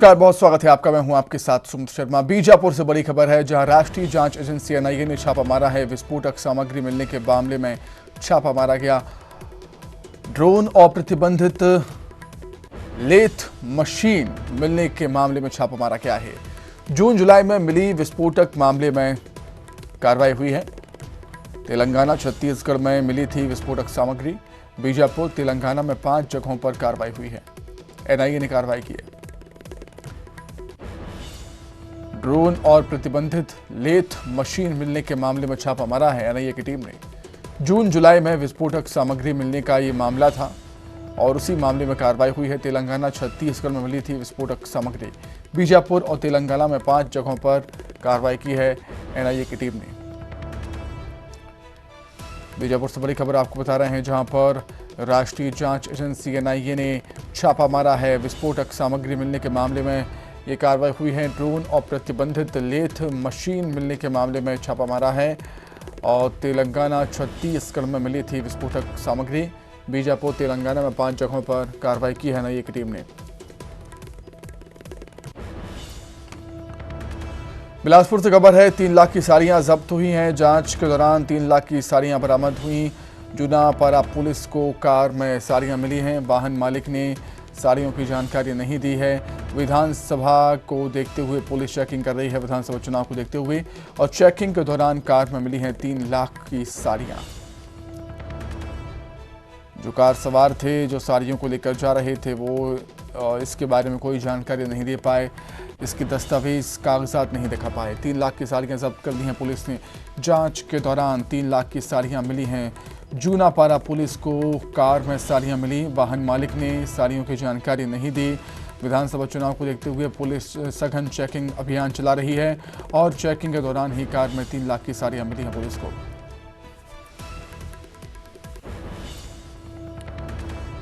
नमस्कार, बहुत स्वागत है आपका। मैं हूं आपके साथ सुमित शर्मा। बीजापुर से बड़ी खबर है, जहां राष्ट्रीय जांच एजेंसी एनआईए ने छापा मारा है। विस्फोटक सामग्री मिलने के मामले में छापा मारा गया। ड्रोन और प्रतिबंधित लेथ मशीन मिलने के मामले में छापा मारा गया है। जून जुलाई में मिली विस्फोटक मामले में कार्रवाई हुई है। तेलंगाना छत्तीसगढ़ में मिली थी विस्फोटक सामग्री। बीजापुर तेलंगाना में 5 जगहों पर कार्रवाई हुई है। एनआईए ने कार्रवाई की है। ड्रोन और प्रतिबंधित लेथ मशीन मिलने के मामले में छापा मारा है एनआईए की टीम ने। जून जुलाई में विस्फोटक सामग्री मिलने का ये मामला था और उसी मामले में कार्रवाई हुई है। तेलंगाना छत्तीसगढ़ में मिली थी विस्फोटक सामग्री। बीजापुर और तेलंगाना में 5 जगहों पर कार्रवाई की है एनआईए की टीम ने। बीजापुर से बड़ी खबर आपको बता रहे हैं, जहां पर राष्ट्रीय जांच एजेंसी एनआईए ने छापा मारा है। विस्फोटक सामग्री मिलने के मामले में ये कार्रवाई हुई है। ड्रोन और प्रतिबंधित लेथ मशीन मिलने के मामले में छापा मारा है और तेलंगाना छत्तीसगढ़ में मिली थी विस्फोटक सामग्री। बीजापुर तेलंगाना में 5 जगहों पर कार्रवाई की है एनआईए की टीम ने। बिलासपुर से खबर है, 3 लाख की साड़ियां जब्त हुई हैं। जांच के दौरान 3 लाख की साड़ियां बरामद हुई। जूनापाड़ा पुलिस को कार में साड़ियां मिली हैं। वाहन मालिक ने साड़ियों की जानकारी नहीं दी है। विधानसभा को देखते हुए पुलिस चेकिंग कर रही है, विधानसभा चुनाव को देखते हुए, और चेकिंग के दौरान कार में मिली हैं 3 लाख की साड़ियां। जो कार सवार थे, जो साड़ियों को लेकर जा रहे थे, वो इसके बारे में कोई जानकारी नहीं दे पाए, इसकी दस्तावेज कागजात नहीं दिखा पाए। 3 लाख की साड़ियां जब्त कर ली हैं पुलिस ने। जांच के दौरान 3 लाख की साड़ियां मिली हैं। जूनापाड़ा पुलिस को कार में साड़ियां मिली। वाहन मालिक ने साड़ियों की जानकारी नहीं दी। विधानसभा चुनाव को देखते हुए पुलिस सघन चेकिंग अभियान चला रही है और चेकिंग के दौरान ही कार में 3 लाख की साड़ियां मिली हैं पुलिस को।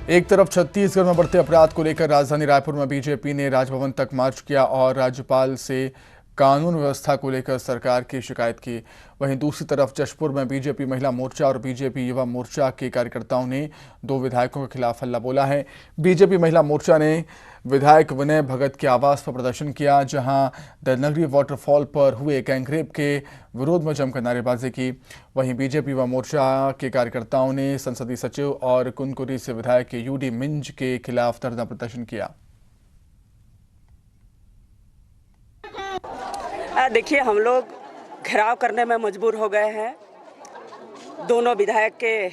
एक तरफ छत्तीसगढ़ में बढ़ते अपराध को लेकर राजधानी रायपुर में बीजेपी ने राजभवन तक मार्च किया और राज्यपाल से कानून व्यवस्था को लेकर सरकार की शिकायत की। वहीं दूसरी तरफ जशपुर में बीजेपी महिला मोर्चा और बीजेपी युवा मोर्चा के कार्यकर्ताओं ने 2 विधायकों के खिलाफ हल्ला बोला है। बीजेपी महिला मोर्चा ने विधायक विनय भगत के आवास पर प्रदर्शन किया, जहां दलनगरी वाटरफॉल पर हुए गैंगरेप के विरोध में जमकर नारेबाजी की। वहीं बीजेपी युवा मोर्चा के कार्यकर्ताओं ने संसदीय सचिव और कुनकुरी से विधायक यूडी मिंज के खिलाफ धरना प्रदर्शन किया। देखिए, हम लोग घेराव करने में मजबूर हो गए हैं। दोनों विधायक के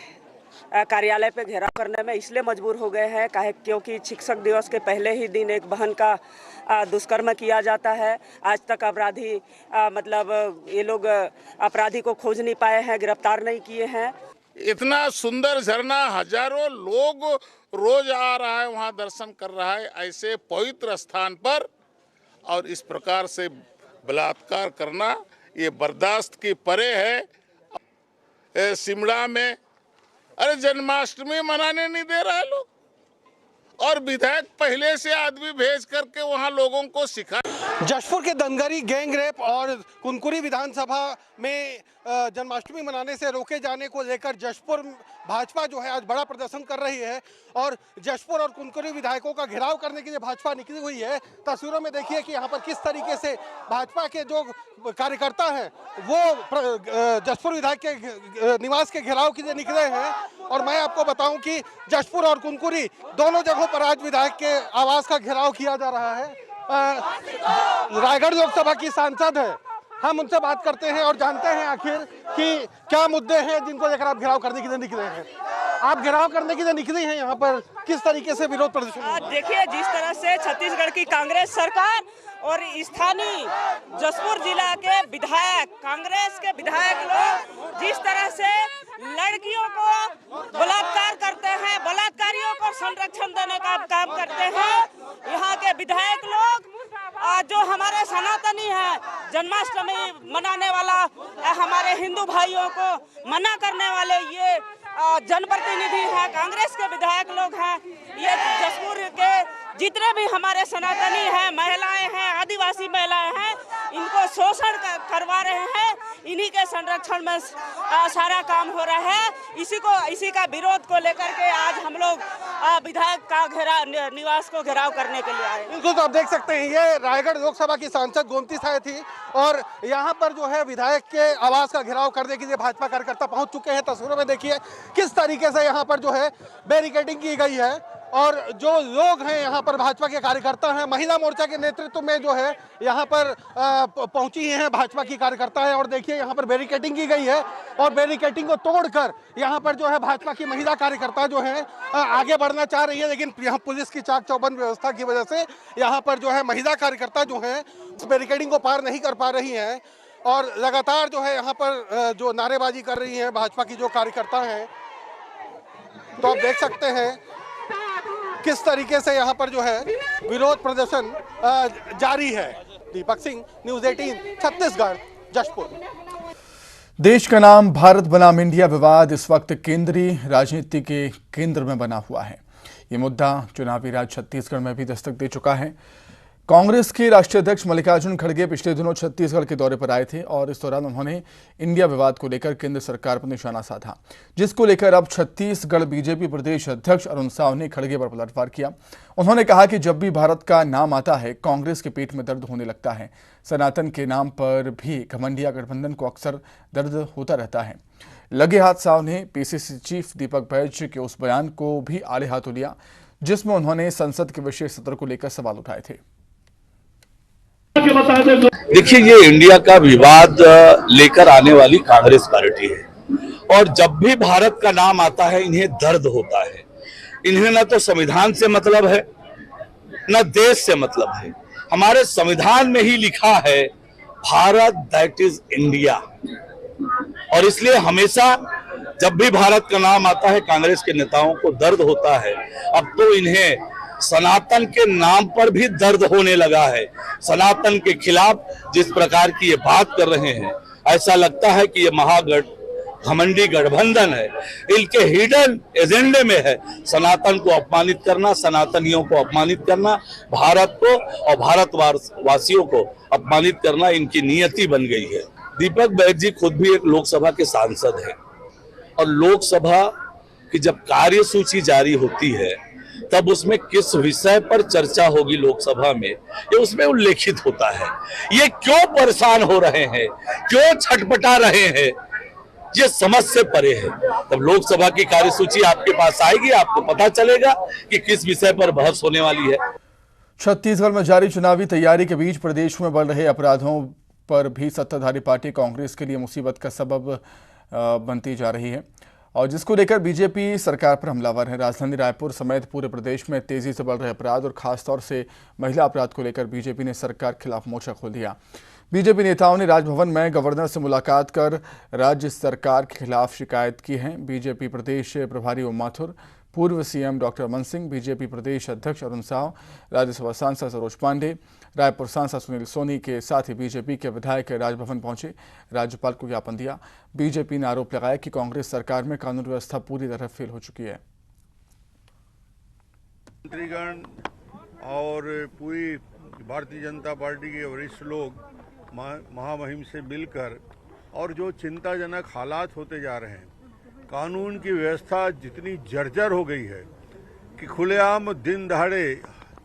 कार्यालय पे घेराव करने में इसलिए मजबूर हो गए हैं क्योंकि शिक्षक दिवस के पहले ही दिन एक बहन का दुष्कर्म किया जाता है। आज तक अपराधी ये लोग अपराधी को खोज नहीं पाए हैं, गिरफ्तार नहीं किए हैं। इतना सुंदर झरना, हजारों लोग रोज आ रहा है, वहाँ दर्शन कर रहा है, ऐसे पवित्र स्थान पर, और इस प्रकार से बलात्कार करना ये बर्दाश्त की परे है। शिमला में अरे जन्माष्टमी मनाने नहीं दे रहा है लोग, और विधायक पहले से आदमी भेज करके वहां लोगों को सिखा। जशपुर के दंगरी गैंग रेप और कुनकुरी विधानसभा में जन्माष्टमी मनाने से रोके जाने को लेकर जशपुर भाजपा जो है आज बड़ा प्रदर्शन कर रही है और जशपुर और कुनकुरी विधायकों का घेराव करने के लिए भाजपा निकली हुई है। तस्वीरों में देखिए कि यहाँ पर किस तरीके से भाजपा के जो कार्यकर्ता हैं वो जशपुर विधायक के निवास के घेराव के लिए निकले हैं। और मैं आपको बताऊं कि जशपुर और कुनकुरी दोनों जगहों पर आज विधायक के आवास का घेराव किया जा रहा है। रायगढ़ लोकसभा की सांसद है, हम उनसे बात करते हैं और जानते हैं आखिर कि क्या मुद्दे हैं जिनको लेकर आप घेराव करने के लिए निकले हैं। आप घेराव करने के लिए निकली हैं, यहाँ पर किस तरीके से विरोध प्रदर्शन? देखिए, जिस तरह से छत्तीसगढ़ की कांग्रेस सरकार और स्थानीय जशपुर जिला के विधायक, कांग्रेस के विधायक लोग जिस तरह से लड़कियों को बलात्कार करते हैं, बलात्कारियों को संरक्षण देने का काम करते हैं, यहाँ के विधायक लोग जो हमारे सनातनी हैं, जन्माष्टमी मनाने वाला हमारे हिंदू भाइयों को मना करने वाले ये जनप्रतिनिधि हैं, कांग्रेस के विधायक लोग हैं। ये जशपुर के जितने भी हमारे सनातनी हैं, महिलाएं हैं, आदिवासी महिलाएं हैं, इनको शोषण करवा रहे हैं, इन्हीं के संरक्षण में सारा काम हो रहा है। इसी का विरोध को लेकर के आज हम लोग विधायक का निवास को घेराव करने के लिए आए। बिल्कुल, तो आप देख सकते हैं ये रायगढ़ लोकसभा की सांसद गोमती साय थी और यहाँ पर जो है विधायक के आवास का घेराव करने के लिए भाजपा कार्यकर्ता पहुंच चुके हैं। तस्वीरों में देखिए किस तरीके से यहाँ पर जो है बैरिकेडिंग की गई है और जो लोग हैं यहाँ पर भाजपा के कार्यकर्ता हैं, महिला मोर्चा के नेतृत्व में जो है यहाँ पर पहुंची हैं भाजपा की कार्यकर्ता है और देखिए यहाँ पर बैरिकेडिंग की गई है और बैरिकेडिंग को तोड़कर यहाँ पर जो है भाजपा की महिला कार्यकर्ता जो है आगे बढ़ना चाह रही है, लेकिन यहाँ पुलिस की चाक चौबंद व्यवस्था की वजह से यहाँ पर जो है महिला कार्यकर्ता जो है उस बैरिकेडिंग को पार नहीं कर पा रही हैं और लगातार जो है यहाँ पर जो नारेबाजी कर रही है भाजपा की जो कार्यकर्ता हैं। तो आप देख सकते हैं किस तरीके से यहाँ पर जो है विरोध प्रदर्शन जारी है। दीपक सिंह, न्यूज़ 18 छत्तीसगढ़, जशपुर। देश का नाम भारत बनाम इंडिया विवाद इस वक्त केंद्रीय राजनीति के केंद्र में बना हुआ है। ये मुद्दा चुनावी राज छत्तीसगढ़ में भी दस्तक दे चुका है। कांग्रेस के राष्ट्रीय अध्यक्ष मल्लिकार्जुन खड़गे पिछले दिनों छत्तीसगढ़ के दौरे पर आए थे और इस दौरान उन्होंने इंडिया विवाद को लेकर केंद्र सरकार पर निशाना साधा, जिसको लेकर अब छत्तीसगढ़ बीजेपी प्रदेश अध्यक्ष अरुण साव ने खड़गे पर पलटवार किया। उन्होंने कहा कि जब भी भारत का नाम आता है कांग्रेस के पेट में दर्द होने लगता है। सनातन के नाम पर भी घमंडिया गठबंधन को अक्सर दर्द होता रहता है। लगे हाथ साव ने पीसीसी चीफ दीपक बैज के उस बयान को भी आड़े हाथों लिया जिसमें उन्होंने संसद के विशेष सत्र को लेकर सवाल उठाए थे। देखिए, ये इंडिया का विवाद लेकर आने वाली कांग्रेस पार्टी है और जब भी भारत का नाम आता है इन्हें दर्द होता है। इन्हें न तो संविधान से मतलब है न देश से मतलब है। हमारे संविधान में ही लिखा है भारत दैट इज इंडिया और इसलिए हमेशा जब भी भारत का नाम आता है कांग्रेस के नेताओं को दर्द होता है। अब तो इन्हें सनातन के नाम पर भी दर्द होने लगा है। सनातन के खिलाफ जिस प्रकार की ये बात कर रहे हैं ऐसा लगता है कि ये घमंडी गठबंधन है। इनके हिडन एजेंडे में है सनातन को अपमानित करना, सनातनियों को अपमानित करना, भारत को और भारतवासियों को अपमानित करना इनकी नियति बन गई है। दीपक बैज जी खुद भी एक लोकसभा के सांसद हैं और लोकसभा की जब कार्यसूची जारी होती है तब उसमें किस विषय पर चर्चा होगी लोकसभा में ये उसमें उल्लेखित होता है। ये क्यों परेशान हो रहे हैं, क्यों छटपटा रहे हैं, ये समझ से परे है। तब लोकसभा की कार्यसूची आपके पास आएगी, आपको पता चलेगा कि किस विषय पर बहस होने वाली है। छत्तीसगढ़ में जारी चुनावी तैयारी के बीच प्रदेश में बढ़ रहे अपराधों पर भी सत्ताधारी पार्टी कांग्रेस के लिए मुसीबत का सबब बनती जा रही है और जिसको लेकर बीजेपी सरकार पर हमलावर है। राजधानी रायपुर समेत पूरे प्रदेश में तेजी से बढ़ रहे अपराध और खासतौर से महिला अपराध को लेकर बीजेपी ने सरकार के खिलाफ मोर्चा खोल दिया। बीजेपी नेताओं ने राजभवन में गवर्नर से मुलाकात कर राज्य सरकार के खिलाफ शिकायत की है। बीजेपी प्रदेश प्रभारी ओम माथुर, पूर्व CM doctor Raman Singh, BJP प्रदेश अध्यक्ष अरुण साव, राज्यसभा सांसद सरोज पांडे, रायपुर सांसद सुनील सोनी के साथ ही बीजेपी के विधायक राजभवन पहुंचे, राज्यपाल को ज्ञापन दिया। बीजेपी ने आरोप लगाया कि कांग्रेस सरकार में कानून व्यवस्था पूरी तरह फेल हो चुकी है। मंत्रीगण और पूरी भारतीय जनता पार्टी के वरिष्ठ लोग महामहिम से मिलकर और जो चिंताजनक हालात होते जा रहे हैं, कानून की व्यवस्था जितनी जर्जर हो गई है कि खुलेआम दिन दहाड़े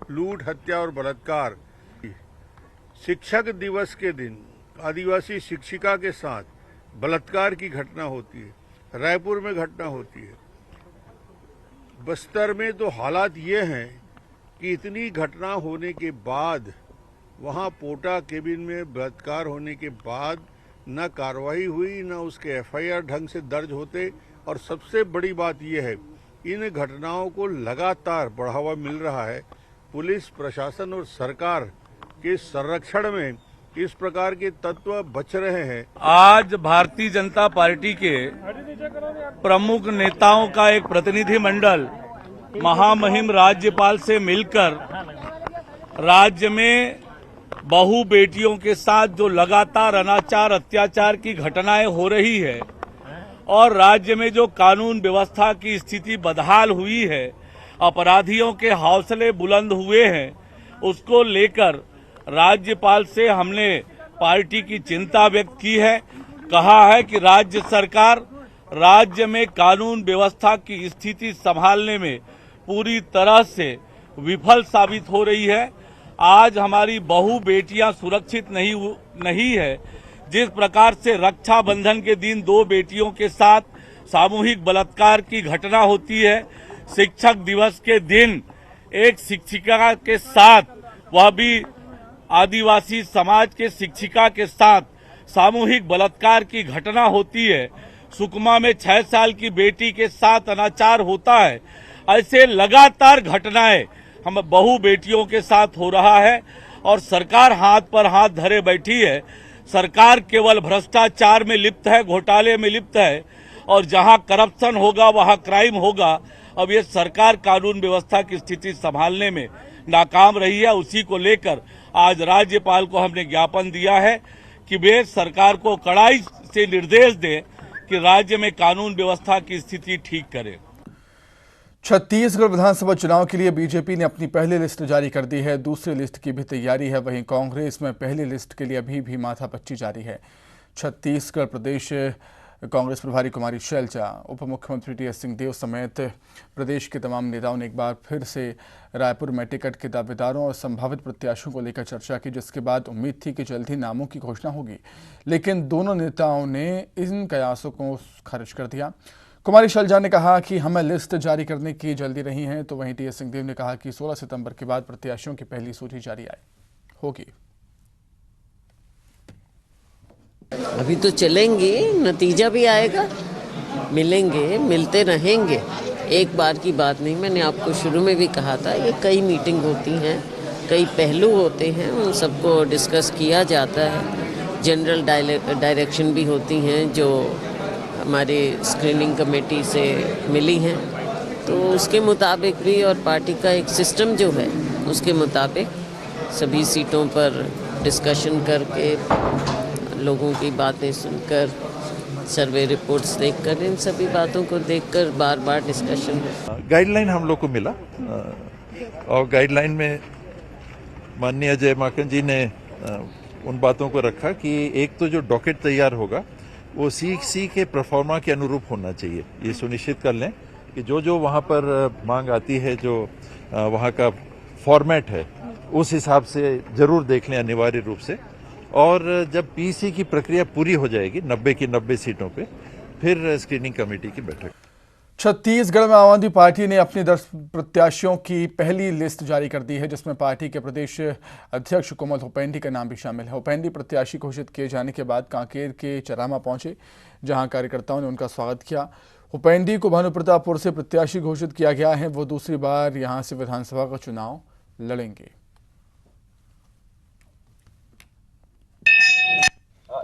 लूट, हत्या और बलात्कार। शिक्षक दिवस के दिन आदिवासी शिक्षिका के साथ बलात्कार की घटना होती है, रायपुर में घटना होती है। बस्तर में तो हालात ये हैं कि इतनी घटना होने के बाद वहाँ पोटा केबिन में बलात्कार होने के बाद न कार्रवाई हुई, न उसके एफआईआर ढंग से दर्ज होते। और सबसे बड़ी बात यह है, इन घटनाओं को लगातार बढ़ावा मिल रहा है। पुलिस प्रशासन और सरकार के संरक्षण में इस प्रकार के तत्व बच रहे हैं। आज भारतीय जनता पार्टी के प्रमुख नेताओं का एक प्रतिनिधि मंडल महामहिम राज्यपाल से मिलकर राज्य में बहू बेटियों के साथ जो लगातार अनाचार अत्याचार की घटनाएं हो रही है और राज्य में जो कानून व्यवस्था की स्थिति बदहाल हुई है, अपराधियों के हौसले बुलंद हुए हैं, उसको लेकर राज्यपाल से हमने पार्टी की चिंता व्यक्त की है। कहा है कि राज्य सरकार राज्य में कानून व्यवस्था की स्थिति संभालने में पूरी तरह से विफल साबित हो रही है। आज हमारी बहू बेटियां सुरक्षित नहीं है। जिस प्रकार से रक्षाबंधन के दिन 2 बेटियों के साथ सामूहिक बलात्कार की घटना होती है, शिक्षक दिवस के दिन एक शिक्षिका के साथ, वह भी आदिवासी समाज के शिक्षिका के साथ सामूहिक बलात्कार की घटना होती है, सुकमा में 6 साल की बेटी के साथ अनाचार होता है। ऐसे लगातार घटनाएं हम बहू बेटियों के साथ हो रहा है और सरकार हाथ पर हाथ धरे बैठी है। सरकार केवल भ्रष्टाचार में लिप्त है, घोटाले में लिप्त है और जहां करप्शन होगा वहां क्राइम होगा। अब ये सरकार कानून व्यवस्था की स्थिति संभालने में नाकाम रही है। उसी को लेकर आज राज्यपाल को हमने ज्ञापन दिया है कि वे सरकार को कड़ाई से निर्देश दें कि राज्य में कानून व्यवस्था की स्थिति ठीक करें। छत्तीसगढ़ विधानसभा चुनाव के लिए बीजेपी ने अपनी पहली लिस्ट जारी कर दी है। दूसरी लिस्ट की भी तैयारी है। वहीं कांग्रेस में पहली लिस्ट के लिए अभी भी माथापच्ची जारी है। छत्तीसगढ़ प्रदेश कांग्रेस प्रभारी कुमारी शैलजा, उप मुख्यमंत्री टीएस सिंहदेव समेत प्रदेश के तमाम नेताओं ने एक बार फिर से रायपुर में टिकट के दावेदारों और संभावित प्रत्याशियों को लेकर चर्चा की, जिसके बाद उम्मीद थी कि जल्द ही नामों की घोषणा होगी, लेकिन दोनों नेताओं ने इन कयासों को खारिज कर दिया। कुमारी शैलजा ने कहा कि हमें लिस्ट जारी करने की जल्दी नहीं है, तो वहीं टीएस सिंहदेव ने कहा कि 16 सितंबर के बाद प्रत्याशियों की पहली सूची जारी होगी। अभी तो चलेंगे, नतीजा भी आएगा, मिलेंगे, मिलते रहेंगे। एक बार की बात नहीं, मैंने आपको शुरू में भी कहा था, ये कई मीटिंग होती हैं, कई पहलू होते हैं, उन सबको डिस्कस किया जाता है। जनरल डायरेक्शन भी होती हैं जो हमारे स्क्रीनिंग कमेटी से मिली हैं, तो उसके मुताबिक भी और पार्टी का एक सिस्टम जो है उसके मुताबिक सभी सीटों पर डिस्कशन करके, लोगों की बातें सुनकर, सर्वे रिपोर्ट्स देखकर, इन सभी बातों को देखकर बार बार डिस्कशन होता है। गाइडलाइन हम लोग को मिला और गाइडलाइन में माननीय अजय माकन जी ने उन बातों को रखा कि एक तो जो डॉकेट तैयार होगा वो सी के परफॉर्मा के अनुरूप होना चाहिए। ये सुनिश्चित कर लें कि जो वहाँ पर मांग आती है, जो वहाँ का फॉर्मेट है, उस हिसाब से जरूर देख लें अनिवार्य रूप से। और जब पीसी की प्रक्रिया पूरी हो जाएगी 90 की 90 सीटों पे, फिर स्क्रीनिंग कमेटी की बैठक। छत्तीसगढ़ में आम आदमी पार्टी ने अपने 10 प्रत्याशियों की पहली लिस्ट जारी कर दी है, जिसमें पार्टी के प्रदेश अध्यक्ष कोमल हुपेंडी का नाम भी शामिल है। हुपेंडी प्रत्याशी घोषित किए जाने के बाद कांकेर के चरामा पहुंचे, जहां कार्यकर्ताओं ने उनका स्वागत किया। हुपेंडी को भानुप्रतापपुर से प्रत्याशी घोषित किया गया है। वो दूसरी बार यहां से विधानसभा का चुनाव लड़ेंगे।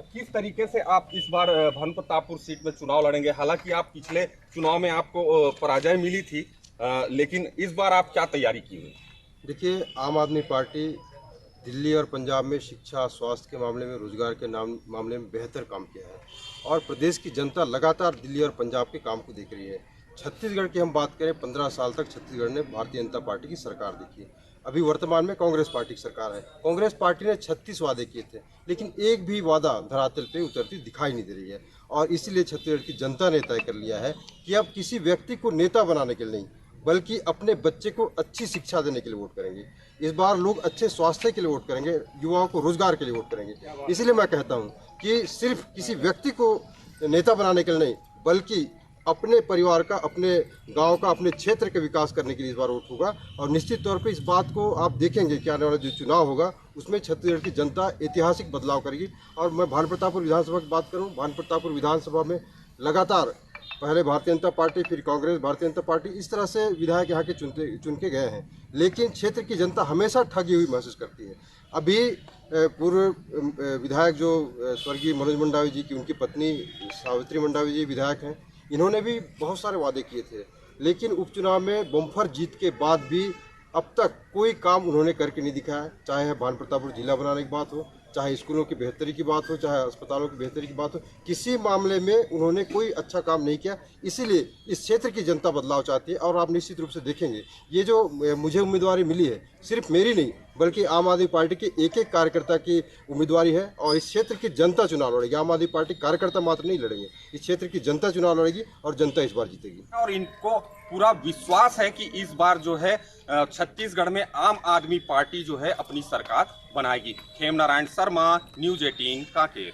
किस तरीके से आप इस बार भानुप्रतापपुर सीट में चुनाव लड़ेंगे? हालांकि आप पिछले चुनाव में आपको पराजय मिली थी, लेकिन इस बार आप क्या तैयारी की हुई? देखिए, आम आदमी पार्टी दिल्ली और पंजाब में शिक्षा, स्वास्थ्य के मामले में, रोजगार के मामले में बेहतर काम किया है और प्रदेश की जनता लगातार दिल्ली और पंजाब के काम को देख रही है। छत्तीसगढ़ की हम बात करें, 15 साल तक छत्तीसगढ़ ने भारतीय जनता पार्टी की सरकार देखी। अभी वर्तमान में कांग्रेस पार्टी की सरकार है। कांग्रेस पार्टी ने 36 वादे किए थे, लेकिन एक भी वादा धरातल पे उतरती दिखाई नहीं दे रही है और इसीलिए छत्तीसगढ़ की जनता ने तय कर लिया है कि अब किसी व्यक्ति को नेता बनाने के लिए नहीं, बल्कि अपने बच्चे को अच्छी शिक्षा देने के लिए वोट करेंगे। इस बार लोग अच्छे स्वास्थ्य के लिए वोट करेंगे, युवाओं को रोजगार के लिए वोट करेंगे। इसलिए मैं कहता हूँ कि सिर्फ किसी व्यक्ति को नेता बनाने के लिए नहीं, बल्कि अपने परिवार का, अपने गांव का, अपने क्षेत्र के विकास करने के लिए इस बार वोट होगा। और निश्चित तौर पे इस बात को आप देखेंगे कि आने वाला जो चुनाव होगा उसमें छत्तीसगढ़ की जनता ऐतिहासिक बदलाव करेगी। और मैं भानुप्रतापपुर विधानसभा की बात करूं, भानुप्रतापपुर विधानसभा में लगातार पहले भारतीय जनता पार्टी, फिर कांग्रेस, भारतीय जनता पार्टी, इस तरह से विधायक यहाँ के चुन के गए हैं, लेकिन क्षेत्र की जनता हमेशा ठगी हुई महसूस करती है। अभी पूर्व विधायक जो स्वर्गीय मनोज मंडावी जी की उनकी पत्नी सावित्री मंडावी जी विधायक हैं, इन्होंने भी बहुत सारे वादे किए थे, लेकिन उपचुनाव में बम्पर जीत के बाद भी अब तक कोई काम उन्होंने करके नहीं दिखाया। चाहे भानुप्रतापपुर जिला बनाने की बात हो, चाहे स्कूलों की बेहतरी की बात हो, चाहे अस्पतालों की बेहतरी की बात हो, किसी मामले में उन्होंने कोई अच्छा काम नहीं किया। इसीलिए इस क्षेत्र की जनता बदलाव चाहती है और आप निश्चित रूप से देखेंगे ये जो मुझे उम्मीदवारी मिली है सिर्फ मेरी नहीं बल्कि आम आदमी पार्टी के एक एक कार्यकर्ता की उम्मीदवारी है और इस क्षेत्र की जनता चुनाव लड़ेगी। आम आदमी पार्टी कार्यकर्ता मात्र नहीं लड़ेंगे, इस क्षेत्र की जनता चुनाव लड़ेगी और जनता इस बार जीतेगी। और इनको पूरा विश्वास है कि इस बार जो है छत्तीसगढ़ में आम आदमी पार्टी जो है अपनी सरकार बनाएगी। खेमनारायण शर्मा, न्यूज 18 कांकेर।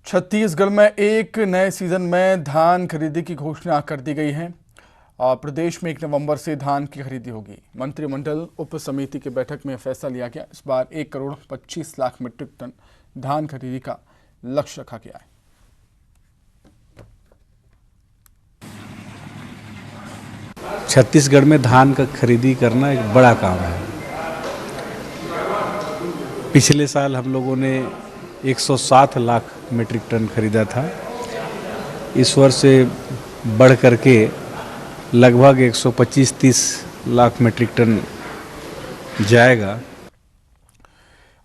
छत्तीसगढ़ में एक नए सीजन में धान खरीदी की घोषणा कर दी गई है और प्रदेश में 1 नवंबर से धान की खरीदी होगी। मंत्रिमंडल उप समिति की बैठक में फैसला लिया गया। इस बार 1,25,00,000 मीट्रिक टन धान खरीदी का लक्ष्य रखा गया है। छत्तीसगढ़ में धान का खरीदी करना एक बड़ा काम है। पिछले साल हम लोगों ने 107 लाख मीट्रिक टन खरीदा था। इस वर्ष से बढ़ करके लगभग 125-30 लाख मीट्रिक टन जाएगा।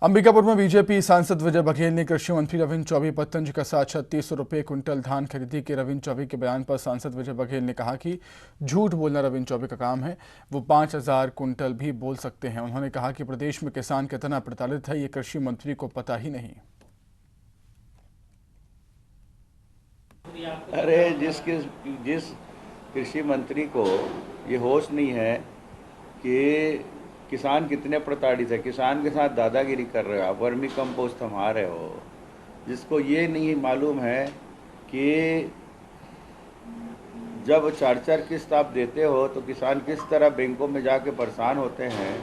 अंबिकापुर में बीजेपी सांसद विजय बघेल ने कृषि मंत्री रविंद्र चौबे पतंज के साथ 3600 रुपये क्विंटल धान खरीदी के रविंद्र चौबे के बयान पर सांसद विजय बघेल ने कहा कि झूठ बोलना रविंद्र चौबे का काम है, वो 5000 क्विंटल भी बोल सकते हैं। उन्होंने कहा कि प्रदेश में किसान कितना प्रताड़ित है ये कृषि मंत्री को पता ही नहीं। अरे जिस कृषि मंत्री को ये होश नहीं है कि किसान कितने प्रताड़ित है, किसान के साथ दादागिरी कर रहे हो आप, वर्मी कंपोस्ट थमा रहे हो, जिसको ये नहीं मालूम है कि जब 4-4 किस्त आप देते हो तो किसान किस तरह बैंकों में जाके परेशान होते हैं,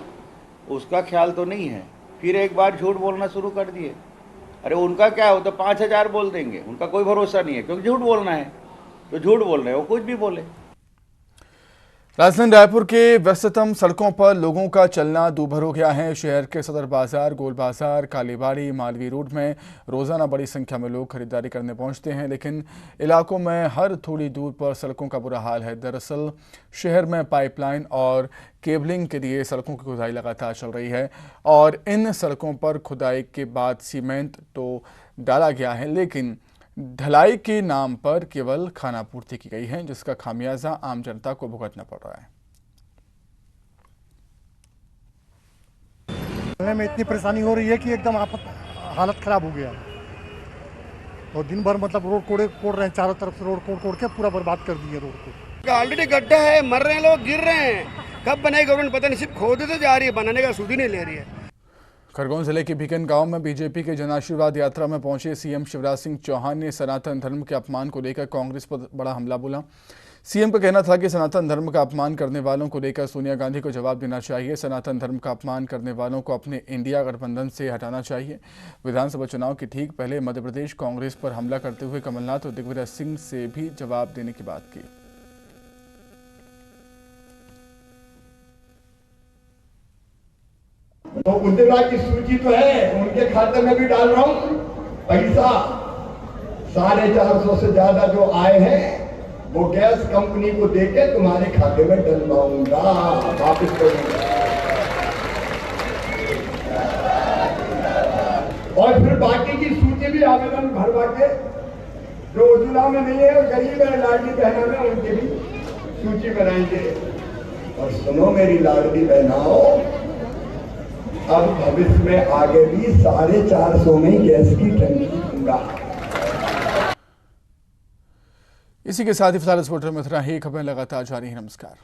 उसका ख्याल तो नहीं है। फिर एक बार झूठ बोलना शुरू कर दिए। अरे उनका क्या हो तो 5000 बोल देंगे, उनका कोई भरोसा नहीं है क्योंकि झूठ बोलना है तो झूठ बोल रहे हो, कुछ भी बोले। राजधानी रायपुर के व्यस्ततम सड़कों पर लोगों का चलना दूभर हो गया है। शहर के सदर बाजार, गोल बाजार, कालीबाड़ी, मालवी रोड में रोजाना बड़ी संख्या में लोग खरीदारी करने पहुंचते हैं, लेकिन इलाकों में हर थोड़ी दूर पर सड़कों का बुरा हाल है। दरअसल शहर में पाइपलाइन और केबलिंग के लिए सड़कों की खुदाई लगातार चल रही है और इन सड़कों पर खुदाई के बाद सीमेंट तो डाला गया है, लेकिन ढलाई के नाम पर केवल खानापूर्ति की गई है, जिसका खामियाजा आम जनता को भुगतना पड़ रहा है। चलने में इतनी परेशानी हो रही है कि एकदम हालत खराब हो गया और दिन भर मतलब रोड कोड़ रहे हैं, चारों तरफ से रोड कोड़ के पूरा बर्बाद कर दिए रोड को। ऑलरेडी गड्ढा है, मर रहे हैं लोग, गिर रहे हैं। कब बनाएगी गवर्नमेंट पता नहीं, सिर्फ खोदते जा रही है, बनाने का सूद ही नहीं ले रही है। खरगोन जिले के भिकन गांव में बीजेपी के जनाशीर्वाद यात्रा में पहुंचे सीएम शिवराज सिंह चौहान ने सनातन धर्म के अपमान को लेकर कांग्रेस पर बड़ा हमला बोला। सीएम का कहना था कि सनातन धर्म का अपमान करने वालों को लेकर सोनिया गांधी को जवाब देना चाहिए। सनातन धर्म का अपमान करने वालों को अपने इंडिया गठबंधन से हटाना चाहिए। विधानसभा चुनाव के ठीक पहले मध्य प्रदेश कांग्रेस पर हमला करते हुए कमलनाथ और दिग्विजय सिंह से भी जवाब देने की बात की। तो उज्ज्वला की सूची तो है, उनके खाते में भी डाल रहा हूं पैसा। 450 से ज्यादा जो आए हैं वो गैस कंपनी को देके तुम्हारे खाते में डलवाऊंगा, वापिस करूंगा। और फिर बाकी की सूची भी आवेदन भरवा के जो उज्ज्वला में नहीं है, गरीब है, लाडली बहना में, उनकी भी सूची बनाएंगे। और सुनो मेरी लाडली बहनाओं, अब भविष्य में आगे भी 450 में गैस की टंकी दूंगा। इसी के साथ ही फिलहाल इस पोर्टल में इतना ही। खबरें लगातार जारी हैं। नमस्कार।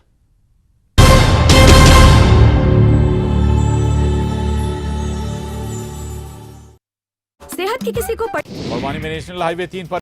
सेहत की किसी को बरवानी में नेशनल हाईवे 3 पर